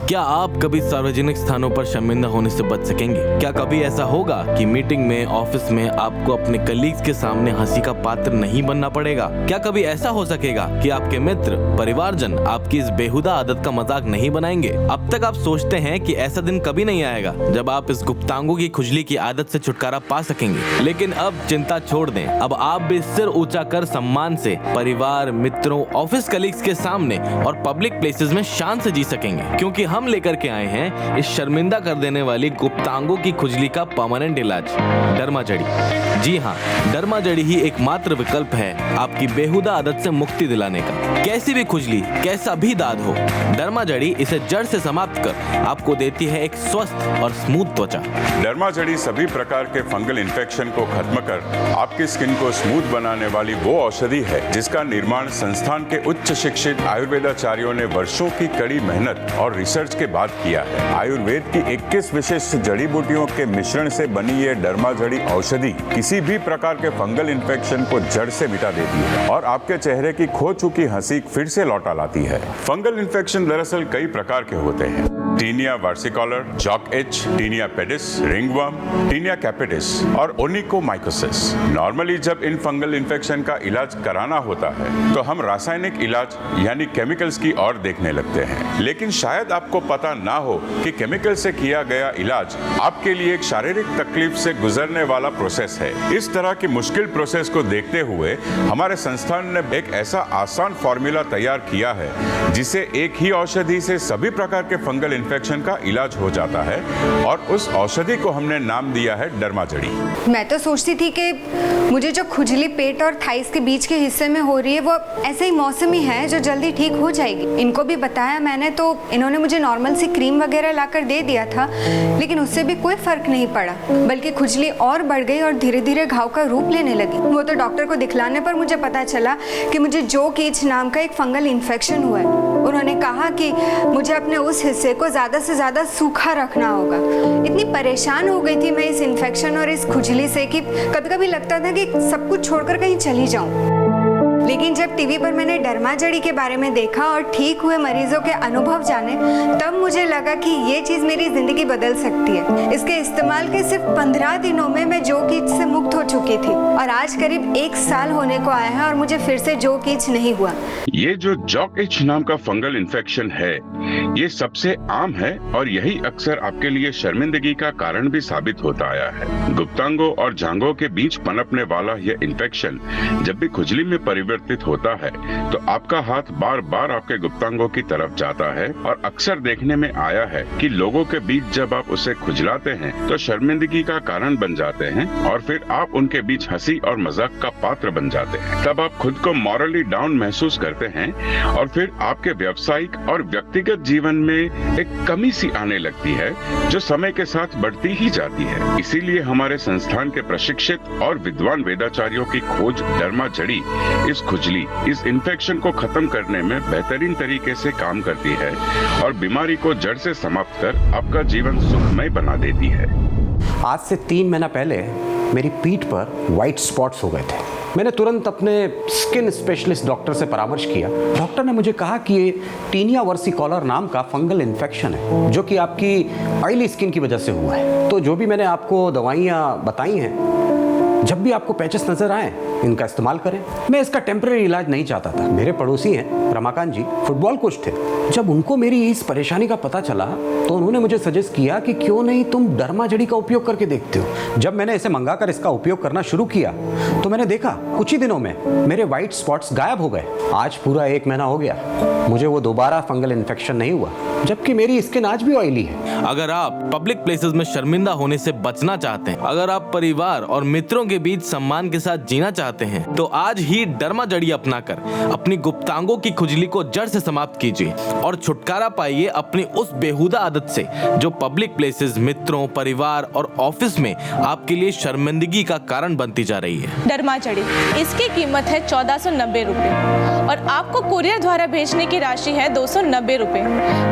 क्या आप कभी सार्वजनिक स्थानों पर शर्मिंदा होने से बच सकेंगे? क्या कभी ऐसा होगा कि मीटिंग में, ऑफिस में आपको अपने कलीग्स के सामने हंसी का पात्र नहीं बनना पड़ेगा? क्या कभी ऐसा हो सकेगा कि आपके मित्र, परिवारजन आपकी इस बेहुदा आदत का मजाक नहीं बनाएंगे? अब तक आप सोचते हैं कि ऐसा दिन कभी नहीं आएगा जब आप इस गुप्तांगों की खुजली की आदत से छुटकारा पा सकेंगे, लेकिन अब चिंता छोड़ दें। अब आप भी सिर ऊंचा कर सम्मान से परिवार, मित्रों, ऑफिस कलीग्स के सामने और पब्लिक प्लेसेस में शान से जी सकेंगे, क्योंकि हम लेकर के आए हैं इस शर्मिंदा कर देने वाली गुप्तांगों की खुजली का परमानेंट इलाज, डर्माजड़ी। जी हाँ, डर्माजड़ी ही एकमात्र विकल्प है आपकी बेहुदा आदत से मुक्ति दिलाने का। कैसी भी खुजली, कैसा भी दाद हो, डर्माजड़ी इसे जड़ से समाप्त कर आपको देती है एक स्वस्थ और स्मूथ त्वचा। डर्माजड़ी सभी प्रकार के फंगल इन्फेक्शन को खत्म कर आपकी स्किन को स्मूथ बनाने वाली वो औषधि है जिसका निर्माण संस्थान के उच्च शिक्षित आयुर्वेदाचार्यों ने वर्षों की कड़ी मेहनत और रिसर्च के बाद किया है। आयुर्वेद की 21 विशिष्ट जड़ी बूटियों के मिश्रण से बनी ये डर्माजड़ी औषधि किसी भी प्रकार के फंगल इन्फेक्शन को जड़ से मिटा देती है और आपके चेहरे की खो चुकी हंसी फिर से लौटा लाती है। फंगल इन्फेक्शन दरअसल कई प्रकार के होते हैं। Tinea versicolor, jock itch, tinea pedis, ringworm, tinea capitis और ओनिकोमाइकोसिस। नॉर्मली जब इन फंगल इन्फेक्शन का इलाज कराना होता है तो हम रासायनिक इलाज यानी केमिकल्स की ओर देखने लगते हैं, लेकिन शायद आपको पता ना हो कि केमिकल से किया गया इलाज आपके लिए एक शारीरिक तकलीफ से गुजरने वाला प्रोसेस है। इस तरह की मुश्किल प्रोसेस को देखते हुए हमारे संस्थान ने एक ऐसा आसान फॉर्मूला तैयार किया है जिसे एक ही औषधि से सभी प्रकार के फंगल इन्फेक्शन का इलाज हो जाता है और उस औषधि को हमने नाम दिया है डर्माजड़ी। मैं तो सोचती थी कि मुझे जो खुजली पेट और थाइस के बीच के हिस्से में हो रही है वो ऐसे ही मौसमी है जो जल्दी ठीक हो जाएगी। इनको भी बताया मैंने तो इन्होंने मुझे नॉर्मल सी क्रीम वगैरह लाकर दे दिया था, लेकिन उससे भी कोई फर्क नहीं पड़ा, बल्कि खुजली और बढ़ गई और धीरे धीरे घाव का रूप लेने लगी। वो तो डॉक्टर को दिखलाने पर मुझे पता चला कि मुझे जोक एच नाम का एक फंगल इन्फेक्शन हुआ है। उन्होंने कहा कि मुझे अपने उस हिस्से को ज़्यादा से ज़्यादा सूखा रखना होगा। इतनी परेशान हो गई थी मैं इस इन्फेक्शन और इस खुजली से कि कभी कभी लगता था कि सब कुछ छोड़कर कहीं चली जाऊं। लेकिन जब टीवी पर मैंने डर्माजड़ी के बारे में देखा और ठीक हुए मरीजों के अनुभव जाने, तब मुझे लगा कि ये चीज़ मेरी ज़िंदगी बदल सकती है। इसके इस्तेमाल के सिर्फ 15 दिनों में मैं जोक एच से मुक्त हो चुकी थी और आज करीब 1 साल होने को आया है और मुझे फिर से जोक एच नहीं हुआ। ये जो जॉक एच नाम का फंगल इन्फेक्शन है, ये सबसे आम है और यही अक्सर आपके लिए शर्मिंदगी का कारण भी साबित होता आया है। गुप्तांगों और जांघों के बीच पनपने वाला यह इन्फेक्शन जब भी खुजली में परिवर्तित होता है तो आपका हाथ बार बार आपके गुप्तांगों की तरफ जाता है और अक्सर देखने में आया है कि लोगों के बीच जब आप उसे खुजलाते हैं तो शर्मिंदगी का कारण बन जाते हैं और फिर आप उनके बीच हंसी और मजाक का पात्र बन जाते हैं। तब आप खुद को मॉरली डाउन महसूस करते हैं और फिर आपके व्यावसायिक और व्यक्तिगत जीवन में एक कमी सी आने लगती है जो समय के साथ बढ़ती ही जाती है। इसीलिए हमारे संस्थान के प्रशिक्षित और विद्वान वेदाचार्यों की खोज डर्माजड़ी इस खुजली, इस इन्फेक्शन को खत्म करने में बेहतरीन तरीके से काम करती है और बीमारी को जड़ से समाप्त कर आपका जीवन सुखमय बना देती है। आज से 3 महीना पहले मेरी पीठ पर व्हाइट स्पॉट्स हो गए थे। मैंने तुरंत अपने स्किन स्पेशलिस्ट डॉक्टर से परामर्श किया। डॉक्टर ने मुझे कहा कि ये टीनिया वर्सिकोलर नाम का फंगल इन्फेक्शन है जो कि आपकी ऑयली स्किन की वजह से हुआ है। तो जो भी मैंने आपको दवाइयाँ बताई हैं, जब भी आपको पैचेस नजर आए इनका इस्तेमाल करें। मैं इसका टेम्परेरी इलाज नहीं चाहता था। मेरे पड़ोसी हैं रमाकांत जी, फुटबॉल कोच थे। जब उनको मेरी इस परेशानी का पता चला तो उन्होंने मुझे सजेस्ट किया कि क्यों नहीं तुम डर्माजड़ी का उपयोग करके देखते हो। जब मैंने इसे मंगाकर इसका उपयोग करना शुरू किया तो मैंने देखा कुछ ही दिनों में मेरे व्हाइट स्पॉट्स गायब हो गए। आज पूरा 1 महीना हो गया, मुझे वो दोबारा फंगल इन्फेक्शन नहीं हुआ, जबकि मेरी स्किन आज भी ऑयली है। अगर आप पब्लिक प्लेसेस में शर्मिंदा होने से बचना चाहते हैं, अगर आप परिवार और मित्रों के बीच सम्मान के साथ जीना चाहते हैं, तो आज ही डर्माजड़ी अपनाकर अपनी गुप्तांगों की खुजली को जड़ से समाप्त कीजिए और छुटकारा पाइए अपनी उस बेहुदा आदत से जो पब्लिक प्लेसेस, मित्रों, परिवार और ऑफिस में आपके लिए शर्मिंदगी का कारण बनती जा रही है। डर्माजड़ी, इसकी कीमत है 1490 रुपए और आपको कुरियर द्वारा भेजने की राशि है 290 रुपए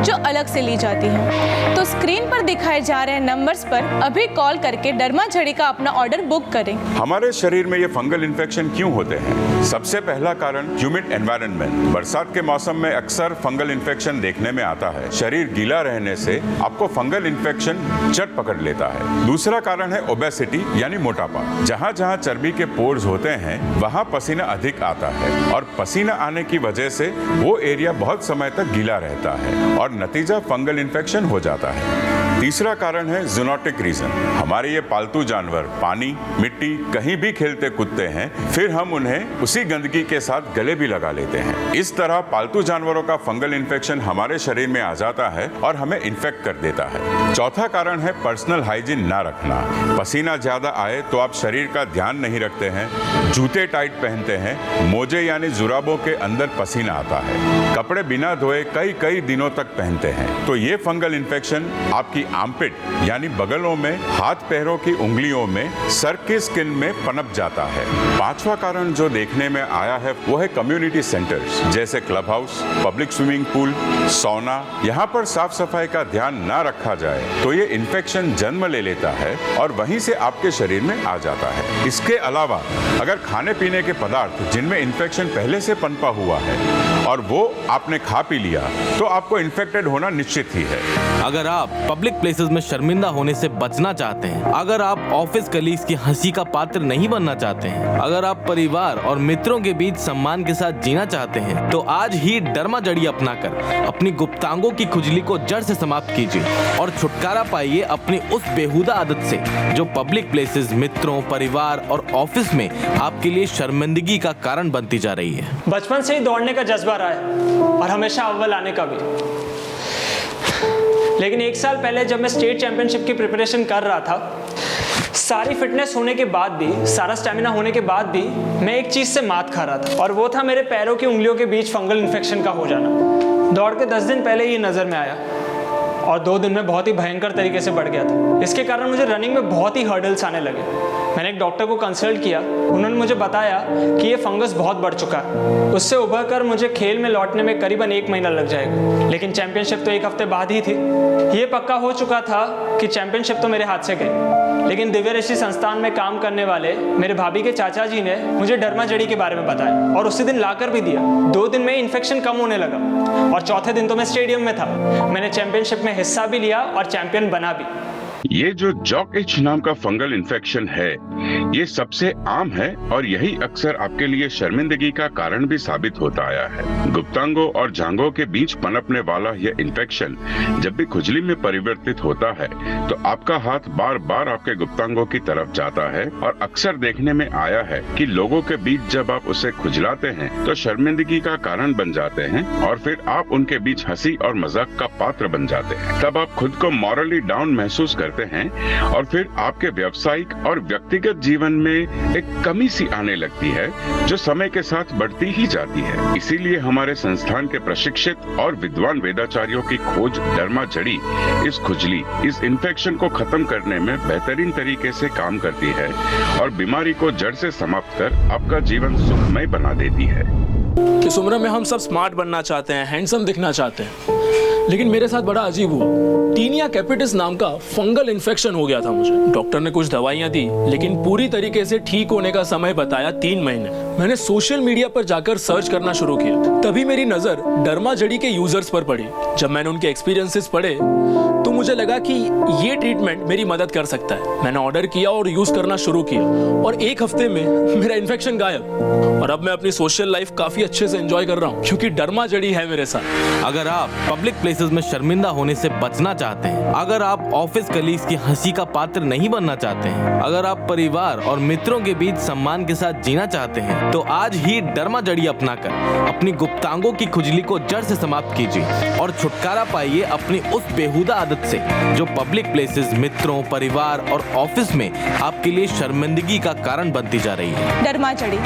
जो अलग से ली जाती है। तो स्क्रीन पर दिखाए जा रहे नंबर्स पर अभी कॉल करके डरमा झड़ी का अपना ऑर्डर बुक करें। हमारे शरीर में ये फंगल इन्फेक्शन क्यों होते हैं? सबसे पहला कारण ह्यूमिड एनवायरनमेंट। बरसात के मौसम में अक्सर फंगल इन्फेक्शन देखने में आता है। शरीर गीला रहने से आपको फंगल इन्फेक्शन जड़ पकड़ लेता है। दूसरा कारण है ओबेसिटी यानी मोटापा। जहाँ जहाँ चर्बी के पोर्स होते हैं वहाँ पसीना अधिक आता है और पसीना आने की वजह से वो एरिया बहुत समय तक गीला रहता है और नतीजा फंगल इन्फेक्शन हो जाता है। तीसरा कारण है जूनोटिक रीजन। हमारे ये पालतू जानवर पानी, मिट्टी कहीं भी खेलते कूदते हैं, फिर हम उन्हें उसी गंदगी के साथ गले भी लगा लेते हैं। इस तरह पालतू जानवरों का फंगल इन्फेक्शन हमारे शरीर में आ जाता है और हमें इन्फेक्ट कर देता है। चौथा कारण है पर्सनल हाइजीन ना रखना। पसीना ज्यादा आए तो आप शरीर का ध्यान नहीं रखते हैं, जूते टाइट पहनते हैं, मोजे यानी जुराबों के अंदर पसीना आता है, कपड़े बिना धोए कई दिनों तक पहनते हैं, तो ये फंगल इन्फेक्शन आपकी आर्मपिट यानी बगलों में, हाथ पैरों की उंगलियों में, सर की स्किन में पनप जाता है। पांचवा कारण जो देखने में आया है वो है कम्युनिटी सेंटर्स जैसे club house, public swimming pool, सौना। यहाँ पर साफ सफाई का ध्यान ना रखा जाए तो ये इन्फेक्शन जन्म ले लेता है और वहीं से आपके शरीर में आ जाता है। इसके अलावा अगर खाने पीने के पदार्थ जिनमें इन्फेक्शन पहले से पनपा हुआ है और वो आपने खा पी लिया तो आपको इन्फेक्टेड होना निश्चित ही है। अगर आप पब्लिक प्लेसेस में शर्मिंदा होने से बचना चाहते हैं, अगर आप ऑफिस कलीग्स की हंसी का पात्र नहीं बनना चाहते हैं, अगर आप परिवार और मित्रों के बीच सम्मान के साथ जीना चाहते हैं, तो आज ही डरमा जड़ी अपनाकर अपनी गुप्तांगों की खुजली को जड़ से समाप्त कीजिए और छुटकारा पाइए अपनी उस बेहुदा आदत से जो पब्लिक प्लेसेस, मित्रों, परिवार और ऑफिस में आपके लिए शर्मिंदगी का कारण बनती जा रही है। बचपन से ही दौड़ने का जज्बा रहा है और हमेशा अव्वल आने का भी। लेकिन 1 साल पहले जब मैं स्टेट चैंपियनशिप की प्रिपरेशन कर रहा था, सारी फिटनेस होने के बाद भी, सारा स्टेमिना होने के बाद भी मैं एक चीज़ से मात खा रहा था और वो था मेरे पैरों की उंगलियों के बीच फंगल इन्फेक्शन का हो जाना। दौड़ के 10 दिन पहले ये नज़र में आया और 2 दिन में बहुत ही भयंकर तरीके से बढ़ गया था। इसके कारण मुझे रनिंग में बहुत ही हर्डल्स आने लगे। मैंने एक डॉक्टर को कंसल्ट किया, उन्होंने मुझे बताया कि ये फंगस बहुत बढ़ चुका है, उससे उभर कर मुझे खेल में लौटने में करीबन 1 महीना लग जाएगा। लेकिन चैंपियनशिप तो 1 हफ्ते बाद ही थी। ये पक्का हो चुका था कि चैंपियनशिप तो मेरे हाथ से गई। लेकिन दिव्य ऋषि संस्थान में काम करने वाले मेरे भाभी के चाचा जी ने मुझे डरमा जड़ी के बारे में बताया और उसी दिन लाकर भी दिया। 2 दिन में इन्फेक्शन कम होने लगा और चौथे दिन तो मैं स्टेडियम में था। मैंने चैंपियनशिप में हिस्सा भी लिया और चैंपियन बना भी। ये जो जॉक इच नाम का फंगल इन्फेक्शन है, ये सबसे आम है और यही अक्सर आपके लिए शर्मिंदगी का कारण भी साबित होता आया है। गुप्तांगों और जांघों के बीच पनपने वाला यह इन्फेक्शन जब भी खुजली में परिवर्तित होता है तो आपका हाथ बार बार आपके गुप्तांगों की तरफ जाता है और अक्सर देखने में आया है कि लोगों के बीच जब आप उसे खुजलाते हैं तो शर्मिंदगी का कारण बन जाते हैं और फिर आप उनके बीच हंसी और मजाक का पात्र बन जाते हैं। तब आप खुद को मॉरली डाउन महसूस करते हैं और फिर आपके व्यावसायिक और व्यक्तिगत जीवन में एक कमी सी आने लगती है जो समय के साथ बढ़ती ही जाती है। इसीलिए हमारे संस्थान के प्रशिक्षित और विद्वान वेदाचार्यों की खोज डरमा जड़ी इस खुजली, इस इन्फेक्शन को खत्म करने में बेहतरीन तरीके से काम करती है और बीमारी को जड़ से समाप्त कर आपका जीवन सुखमय बना देती है। इस उम्र में हम सब स्मार्ट बनना चाहते हैं, हैंडसम दिखना चाहते हैं, लेकिन मेरे साथ बड़ा अजीब हुआ। टीनिया कैपिटिस नाम का फंगल इन्फेक्शन हो गया था मुझे। डॉक्टर ने कुछ दवाइयां दी लेकिन पूरी तरीके से ठीक होने का समय बताया 3 महीने। मैंने सोशल मीडिया पर जाकर सर्च करना शुरू किया, तभी मेरी नजर डरमा जड़ी के यूजर्स पर पड़ी। जब मैंने उनके एक्सपीरियंसेस पढ़े तो मुझे लगा कि ये ट्रीटमेंट मेरी मदद कर सकता है। मैंने ऑर्डर किया और यूज करना शुरू किया और 1 हफ्ते में मेरा इन्फेक्शन गायब और अब मैं अपनी सोशल लाइफ काफी अच्छे से एंजॉय कर रहा हूँ क्योंकि डरमा जड़ी है मेरे साथ। अगर आप पब्लिक प्लेसेस में शर्मिंदा होने से बचना चाहते हैं, अगर आप ऑफिस कलीग्स की हंसी का पात्र नहीं बनना चाहते हैं, अगर आप परिवार और मित्रों के बीच सम्मान के साथ जीना चाहते हैं, तो आज ही डरमा जड़ी अपनाकर अपनी गुप्तांगों की खुजली को जड़ से समाप्त कीजिए और छुटकारा पाइए अपनी उस बेहुदा आदत से जो पब्लिक प्लेसेस, मित्रों, परिवार और ऑफिस में आपके लिए शर्मिंदगी का कारण बनती जा रही है। डरमा जड़ी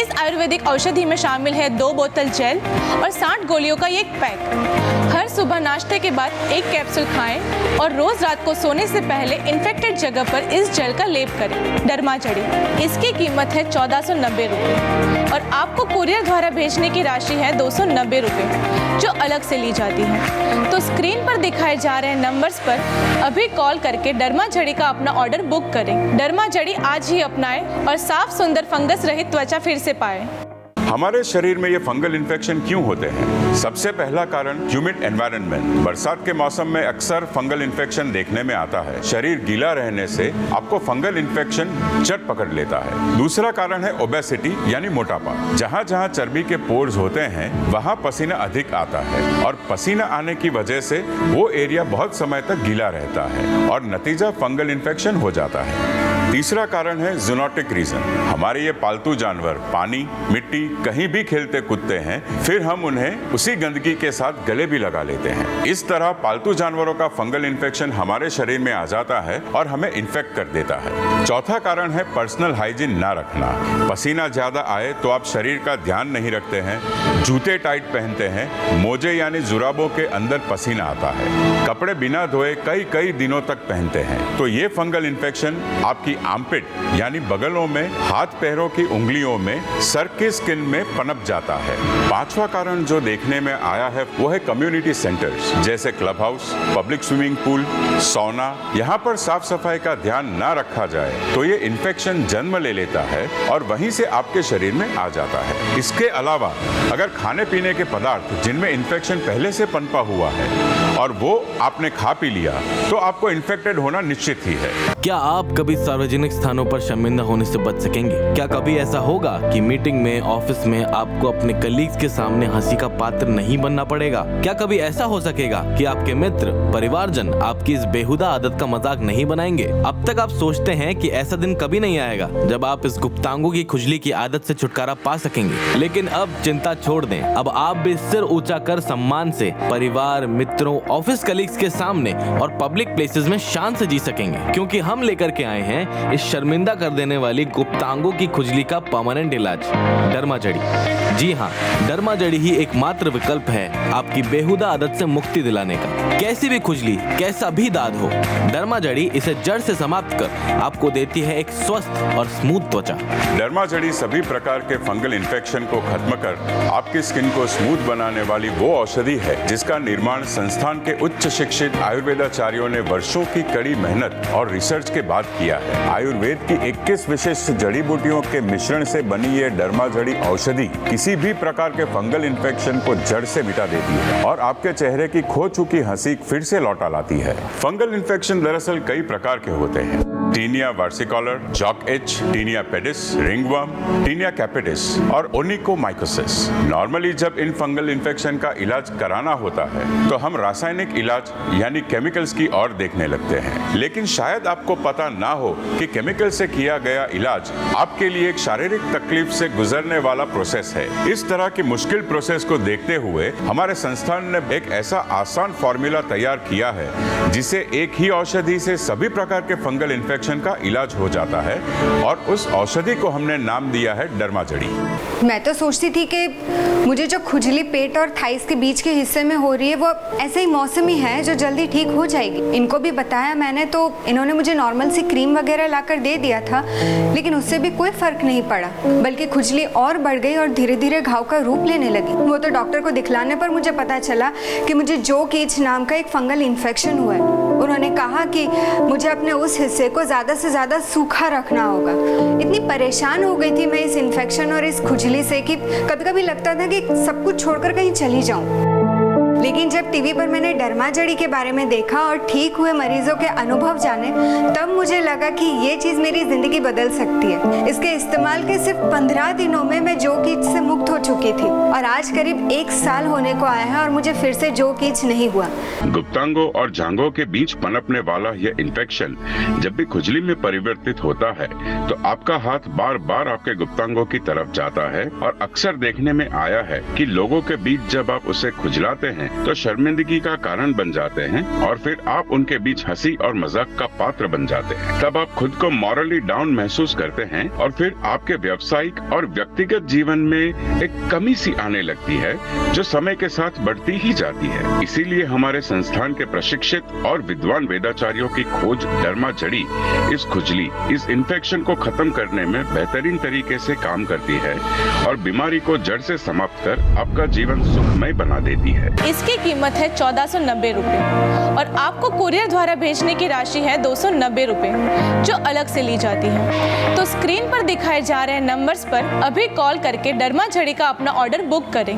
इस आयुर्वेदिक औषधि में शामिल है 2 बोतल जेल और 60 गोलियों का एक पैक। हर हर सुबह नाश्ते के बाद एक कैप्सूल खाएं और रोज रात को सोने से पहले इन्फेक्टेड जगह पर इस जेल का लेप करें। डर्माजड़ी, इसकी कीमत है 1490 रुपये और आपको कुरियर द्वारा भेजने की राशि है 290 रुपये, जो अलग से ली जाती है। तो स्क्रीन पर दिखाए जा रहे नंबर्स पर अभी कॉल करके डर्माजड़ी का अपना ऑर्डर बुक करें। डर्माजड़ी आज ही अपनाएं और साफ सुंदर फंगस रहित त्वचा फिर से पाएं। हमारे शरीर में ये फंगल इन्फेक्शन क्यों होते हैं? सबसे पहला कारण ह्यूमिड एनवायरनमेंट। बरसात के मौसम में अक्सर फंगल इन्फेक्शन देखने में आता है। शरीर गीला रहने से आपको फंगल इन्फेक्शन जड़ पकड़ लेता है। दूसरा कारण है ओबेसिटी यानी मोटापा। जहाँ जहाँ चर्बी के पोर्स होते हैं वहाँ पसीना अधिक आता है और पसीना आने की वजह से वो एरिया बहुत समय तक गीला रहता है और नतीजा फंगल इन्फेक्शन हो जाता है। तीसरा कारण है जूनोटिक रीजन। हमारे ये पालतू जानवर पानी, मिट्टी कहीं भी खेलते कूदते हैं, फिर हम उन्हें उसी गंदगी के साथ गले भी लगा लेते हैं। इस तरह पालतू जानवरों का फंगल इन्फेक्शन हमारे शरीर में आ जाता है और हमें इन्फेक्ट कर देता है। चौथा कारण है पर्सनल हाइजीन ना रखना। पसीना ज्यादा आए तो आप शरीर का ध्यान नहीं रखते हैं, जूते टाइट पहनते हैं, मोजे यानी जुराबों के अंदर पसीना आता है, कपड़े बिना धोए कई कई दिनों तक पहनते हैं, तो ये फंगल इन्फेक्शन आपकी आर्मपिट यानी बगलों में, हाथ पैरों की उंगलियों में, सर की स्किन में पनप जाता है। पांचवा कारण जो देखने में आया है वो है कम्युनिटी सेंटर्स जैसे club house, public swimming pool, सौना। यहाँ पर साफ सफाई का ध्यान ना रखा जाए तो ये इन्फेक्शन जन्म ले लेता है और वहीं से आपके शरीर में आ जाता है। इसके अलावा अगर खाने पीने के पदार्थ जिनमें इन्फेक्शन पहले से पनपा हुआ है और वो आपने खा पी लिया तो आपको इन्फेक्टेड होना निश्चित ही है। क्या आप कभी सार्वजनिक स्थानों पर शर्मिंदा होने से बच सकेंगे? क्या कभी ऐसा होगा कि मीटिंग में, ऑफिस में आपको अपने कलीग्स के सामने हंसी का पात्र नहीं बनना पड़ेगा? क्या कभी ऐसा हो सकेगा कि आपके मित्र, परिवारजन आपकी इस बेहुदा आदत का मजाक नहीं बनाएंगे? अब तक आप सोचते हैं कि ऐसा दिन कभी नहीं आएगा जब आप इस गुप्तांगों की खुजली की आदत से छुटकारा पा सकेंगे, लेकिन अब चिंता छोड़ दें। अब आप भी सिर ऊंचा कर सम्मान से परिवार, मित्रों, ऑफिस कलीग्स के सामने और पब्लिक प्लेसेस में शान से जी सकेंगे, क्योंकि हम लेकर के आए हैं इस शर्मिंदा कर देने वाली गुप्तांगों की खुजली का परमानेंट इलाज, डर्माजड़ी। जी हाँ, डर्माजड़ी ही एकमात्र विकल्प है आपकी बेहुदा आदत से मुक्ति दिलाने का। कैसी भी खुजली, कैसा भी दाद हो, डर्माजड़ी इसे जड़ से समाप्त कर आपको देती है एक स्वस्थ और स्मूथ त्वचा। डर्माजड़ी सभी प्रकार के फंगल इन्फेक्शन को खत्म कर आपकी स्किन को स्मूथ बनाने वाली वो औषधि है जिसका निर्माण संस्थान के उच्च शिक्षित आयुर्वेदाचार्यों ने वर्षों की कड़ी मेहनत और रिसर्च के बाद किया है। आयुर्वेद की 21 विशिष्ट जड़ी बूटियों के मिश्रण से बनी ये डर्माजड़ी औषधि किसी भी प्रकार के फंगल इन्फेक्शन को जड़ से मिटा देती है और आपके चेहरे की खो चुकी हंसी फिर से लौटा लाती है। फंगल इन्फेक्शन दरअसल कई प्रकार के होते हैं। Tinea versicolor, jock itch, tinea pedis, ringworm, tinea capitis और ओनिकोमाइकोसिस। नॉर्मली जब इन फंगल इन्फेक्शन का इलाज कराना होता है तो हम रासायनिक इलाज यानी केमिकल्स की ओर देखने लगते हैं, लेकिन शायद आपको पता ना हो कि केमिकल से किया गया इलाज आपके लिए एक शारीरिक तकलीफ से गुजरने वाला प्रोसेस है। इस तरह की मुश्किल प्रोसेस को देखते हुए हमारे संस्थान ने एक ऐसा आसान फॉर्मूला तैयार किया है जिसे एक ही औषधि से सभी प्रकार के फंगल इन्फेक्शन का इलाज हो जाता है और उस औषधि को हमने नाम दिया है डर्माजड़ी। मैं तो सोचती थी कि मुझे जो खुजली पेट और थाइस के बीच के हिस्से में हो रही है वो ऐसे ही मौसमी है जो जल्दी ठीक हो जाएगी। इनको भी बताया मैंने तो इन्होंने मुझे नॉर्मल सी क्रीम वगैरह लाकर दे दिया था, लेकिन उससे भी कोई फर्क नहीं पड़ा, बल्कि खुजली और बढ़ गई और धीरे धीरे घाव का रूप लेने लगी। वो तो डॉक्टर को दिखलाने पर मुझे पता चला कि मुझे जोक एच नाम का एक फंगल इन्फेक्शन हुआ है। उन्होंने कहा कि मुझे अपने उस हिस्से को ज़्यादा से ज़्यादा सूखा रखना होगा। इतनी परेशान हो गई थी मैं इस इन्फेक्शन और इस खुजली से कि कभी कभी लगता था कि सब कुछ छोड़कर कहीं चली जाऊं। लेकिन जब टीवी पर मैंने डर्माजड़ी के बारे में देखा और ठीक हुए मरीजों के अनुभव जाने, तब मुझे लगा कि ये चीज़ मेरी ज़िंदगी बदल सकती है। इसके इस्तेमाल के सिर्फ 15 दिनों में मैं जोक ईच से मुक्त हो चुकी थी और आज करीब 1 साल होने को आया है और मुझे फिर से जोक ईच नहीं हुआ। गुप्तांगों और जांघों के बीच पनपने वाला यह इन्फेक्शन जब भी खुजली में परिवर्तित होता है तो आपका हाथ बार बार आपके गुप्तांगों की तरफ जाता है और अक्सर देखने में आया है कि लोगों के बीच जब आप उसे खुजलाते हैं तो शर्मिंदगी का कारण बन जाते हैं और फिर आप उनके बीच हंसी और मजाक का पात्र बन जाते हैं। तब आप खुद को मॉरली डाउन महसूस करते हैं और फिर आपके व्यावसायिक और व्यक्तिगत जीवन में एक कमी सी आने लगती है जो समय के साथ बढ़ती ही जाती है। इसीलिए हमारे संस्थान के प्रशिक्षित और विद्वान वेदाचार्यों की खोज डरमा जड़ी इस खुजली, इस इन्फेक्शन को खत्म करने में बेहतरीन तरीके से काम करती है और बीमारी को जड़ से समाप्त कर आपका जीवन सुखमय बना देती है। इसकी कीमत है 1490 रुपए और आपको कुरियर द्वारा भेजने की राशि है 290 रुपए जो अलग से ली जाती है। तो स्क्रीन पर दिखाए जा रहे नंबर्स पर अभी कॉल करके डरमा जड़ी का अपना ऑर्डर बुक करें।